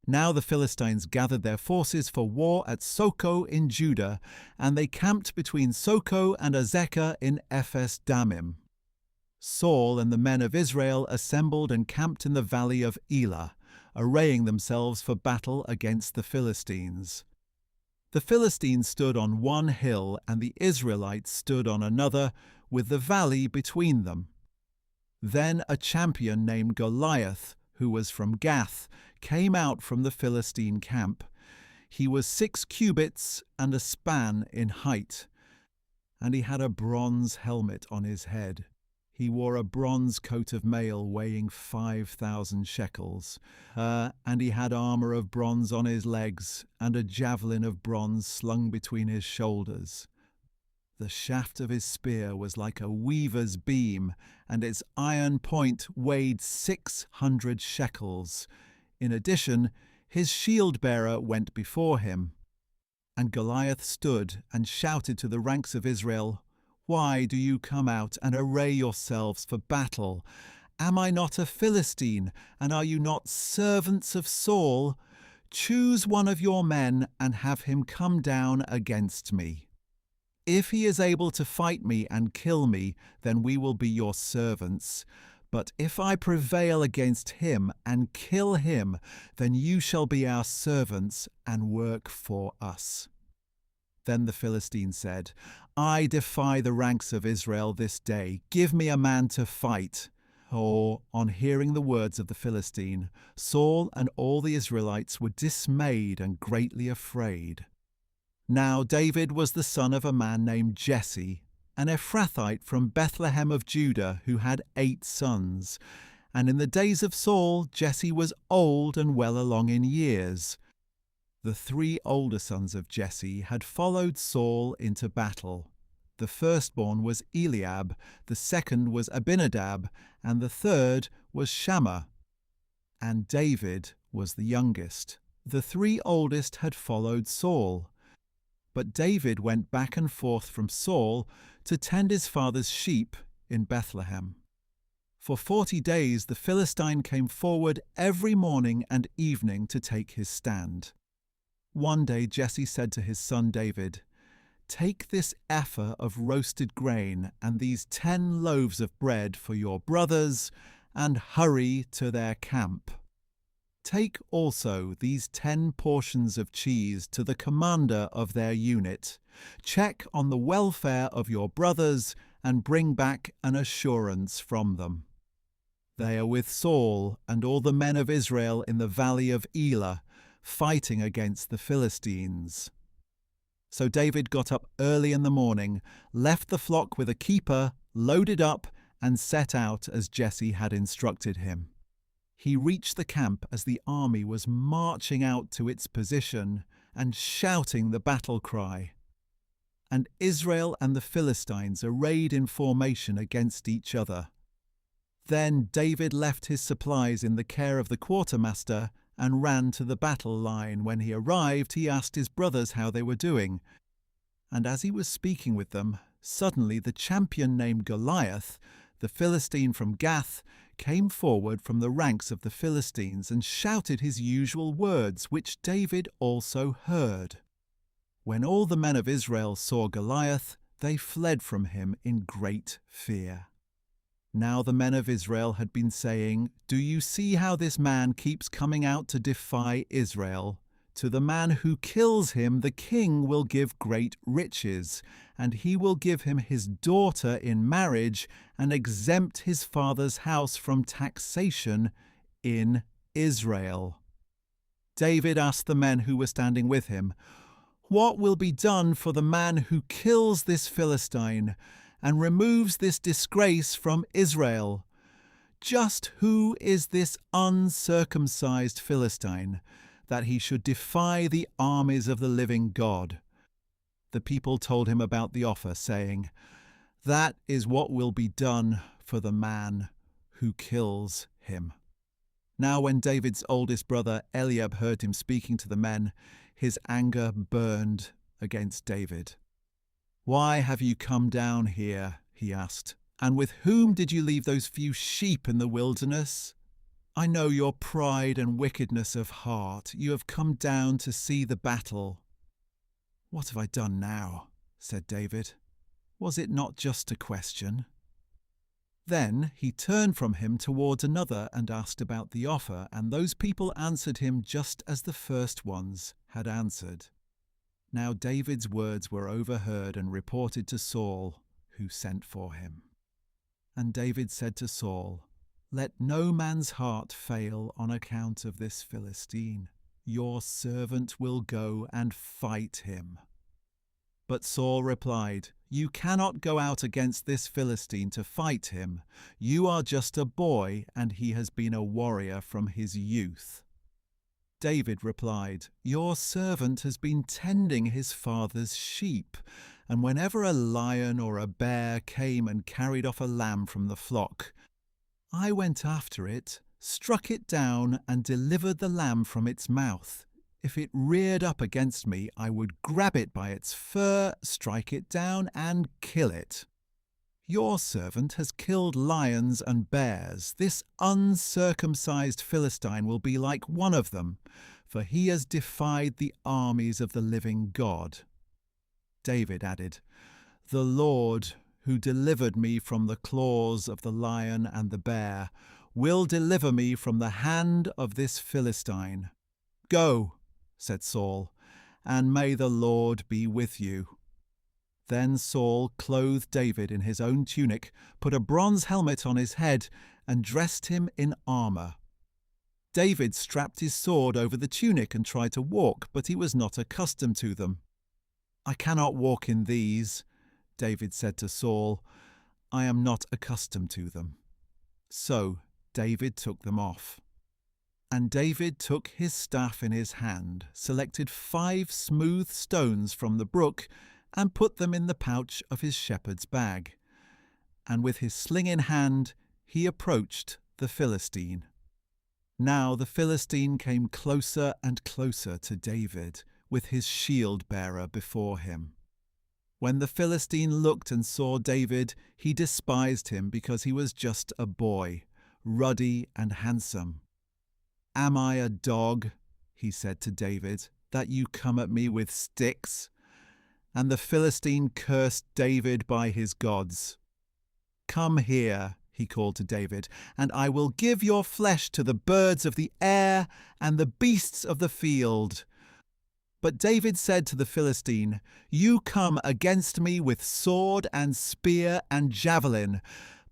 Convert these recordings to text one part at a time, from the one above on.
Now the Philistines gathered their forces for war at Soko in Judah, and they camped between Soko and Azekah in Ephes Dammim. Saul and the men of Israel assembled and camped in the valley of Elah, arraying themselves for battle against the Philistines. The Philistines stood on one hill and the Israelites stood on another, with the valley between them. Then a champion named Goliath, who was from Gath, came out from the Philistine camp. He was 6 cubits and a span in height, and he had a bronze helmet on his head. He wore a bronze coat of mail weighing 5,000 shekels, and he had armor of bronze on his legs, and a javelin of bronze slung between his shoulders. The shaft of his spear was like a weaver's beam, and its iron point weighed 600 shekels. In addition, his shield-bearer went before him. And Goliath stood and shouted to the ranks of Israel, "Why do you come out and array yourselves for battle? Am I not a Philistine, and are you not servants of Saul? Choose one of your men and have him come down against me. If he is able to fight me and kill me, then we will be your servants. But if I prevail against him and kill him, then you shall be our servants and work for us." Then the Philistine said, "I defy the ranks of Israel this day. Give me a man to fight." On hearing the words of the Philistine, Saul and all the Israelites were dismayed and greatly afraid. Now David was the son of a man named Jesse, an Ephrathite from Bethlehem of Judah, who had 8 sons. And in the days of Saul, Jesse was old and well along in years. The 3 older sons of Jesse had followed Saul into battle. The firstborn was Eliab, the second was Abinadab, and the third was Shammah. And David was the youngest. The 3 oldest had followed Saul. But David went back and forth from Saul to tend his father's sheep in Bethlehem. For 40 days the Philistine came forward every morning and evening to take his stand. One day Jesse said to his son David, "Take this ephah of roasted grain and these 10 loaves of bread for your brothers, and hurry to their camp. Take also these 10 portions of cheese to the commander of their unit. Check on the welfare of your brothers and bring back an assurance from them. They are with Saul and all the men of Israel in the valley of Elah, fighting against the Philistines." So David got up early in the morning, left the flock with a keeper, loaded up, and set out as Jesse had instructed him. He reached the camp as the army was marching out to its position and shouting the battle cry. And Israel and the Philistines arrayed in formation against each other. Then David left his supplies in the care of the quartermaster and ran to the battle line. When he arrived, he asked his brothers how they were doing. And as he was speaking with them, suddenly the champion named Goliath, the Philistine from Gath, came forward from the ranks of the Philistines and shouted his usual words, which David also heard. When all the men of Israel saw Goliath, they fled from him in great fear. Now the men of Israel had been saying, "Do you see how this man keeps coming out to defy Israel? To the man who kills him, the king will give great riches, and he will give him his daughter in marriage and exempt his father's house from taxation in Israel." David asked the men who were standing with him, "What will be done for the man who kills this Philistine and removes this disgrace from Israel? Just who is this uncircumcised Philistine, that he should defy the armies of the living God?" The people told him about the offer, saying, "That is what will be done for the man who kills him." Now when David's oldest brother Eliab heard him speaking to the men, his anger burned against David. "Why have you come down here?" he asked. "And with whom did you leave those few sheep in the wilderness? I know your pride and wickedness of heart. You have come down to see the battle." "What have I done now?" said David. "Was it not just a question?" Then he turned from him towards another and asked about the offer, and those people answered him just as the first ones had answered. Now David's words were overheard and reported to Saul, who sent for him. And David said to Saul, "Let no man's heart fail on account of this Philistine. Your servant will go and fight him." But Saul replied, "You cannot go out against this Philistine to fight him. You are just a boy, and he has been a warrior from his youth." David replied, "Your servant has been tending his father's sheep, and whenever a lion or a bear came and carried off a lamb from the flock, I went after it, struck it down, and delivered the lamb from its mouth. If it reared up against me, I would grab it by its fur, strike it down, and kill it. Your servant has killed lions and bears. This uncircumcised Philistine will be like one of them, for he has defied the armies of the living God." David added, "The Lord, who delivered me from the claws of the lion and the bear, will deliver me from the hand of this Philistine." "Go," said Saul, "and may the Lord be with you." Then Saul clothed David in his own tunic, put a bronze helmet on his head, and dressed him in armor. David strapped his sword over the tunic and tried to walk, but he was not accustomed to them. "I cannot walk in these," David said to Saul. "I am not accustomed to them." So David took them off. And David took his staff in his hand, selected 5 smooth stones from the brook, and put them in the pouch of his shepherd's bag. And with his sling in hand, he approached the Philistine. Now the Philistine came closer and closer to David, with his shield-bearer before him. When the Philistine looked and saw David, he despised him because he was just a boy, ruddy and handsome. "Am I a dog," he said to David, "that you come at me with sticks?" And the Philistine cursed David by his gods. "Come here," he called to David, "and I will give your flesh to the birds of the air and the beasts of the field." But David said to the Philistine, "You come against me with sword and spear and javelin,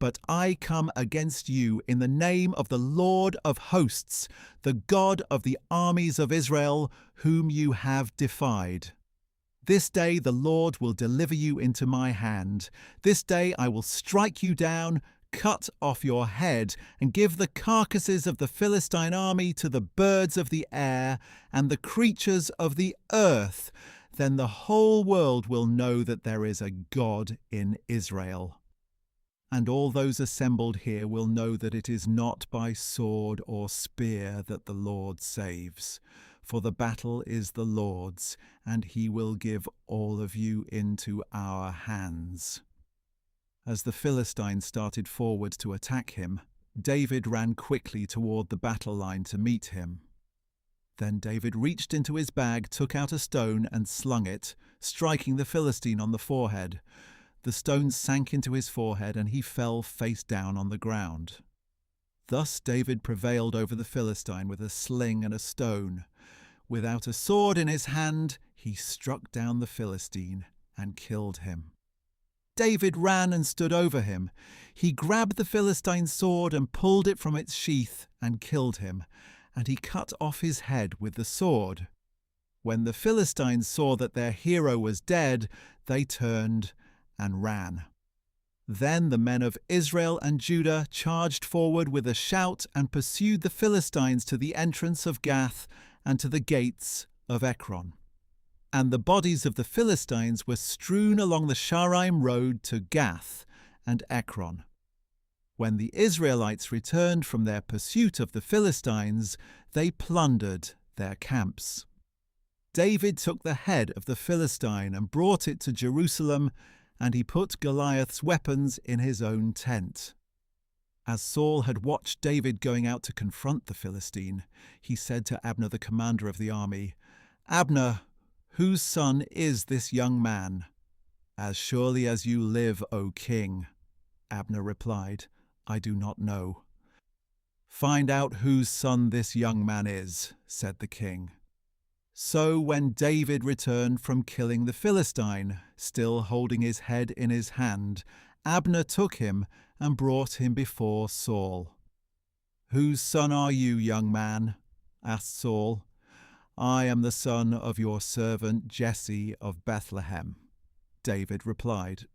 but I come against you in the name of the Lord of hosts, the God of the armies of Israel, whom you have defied. This day the Lord will deliver you into my hand. This day I will strike you down, cut off your head, and give the carcasses of the Philistine army to the birds of the air and the creatures of the earth. Then the whole world will know that there is a God in Israel. And all those assembled here will know that it is not by sword or spear that the Lord saves. For the battle is the Lord's, and he will give all of you into our hands." As the Philistine started forward to attack him, David ran quickly toward the battle line to meet him. Then David reached into his bag, took out a stone, and slung it, striking the Philistine on the forehead. The stone sank into his forehead, and he fell face down on the ground. Thus David prevailed over the Philistine with a sling and a stone. Without a sword in his hand, he struck down the Philistine and killed him. David ran and stood over him. He grabbed the Philistine's sword and pulled it from its sheath and killed him, and he cut off his head with the sword. When the Philistines saw that their hero was dead, they turned and ran. Then the men of Israel and Judah charged forward with a shout and pursued the Philistines to the entrance of Gath and to the gates of Ekron. And the bodies of the Philistines were strewn along the Shaaraim road to Gath and Ekron. When the Israelites returned from their pursuit of the Philistines, they plundered their camps. David took the head of the Philistine and brought it to Jerusalem, and he put Goliath's weapons in his own tent. As Saul had watched David going out to confront the Philistine, he said to Abner, the commander of the army, "Abner, whose son is this young man?" "As surely as you live, O king," Abner replied, "I do not know." "Find out whose son this young man is," said the king. So when David returned from killing the Philistine, still holding his head in his hand, Abner took him and brought him before Saul. "Whose son are you, young man?" asked Saul. "I am the son of your servant Jesse of Bethlehem," David replied.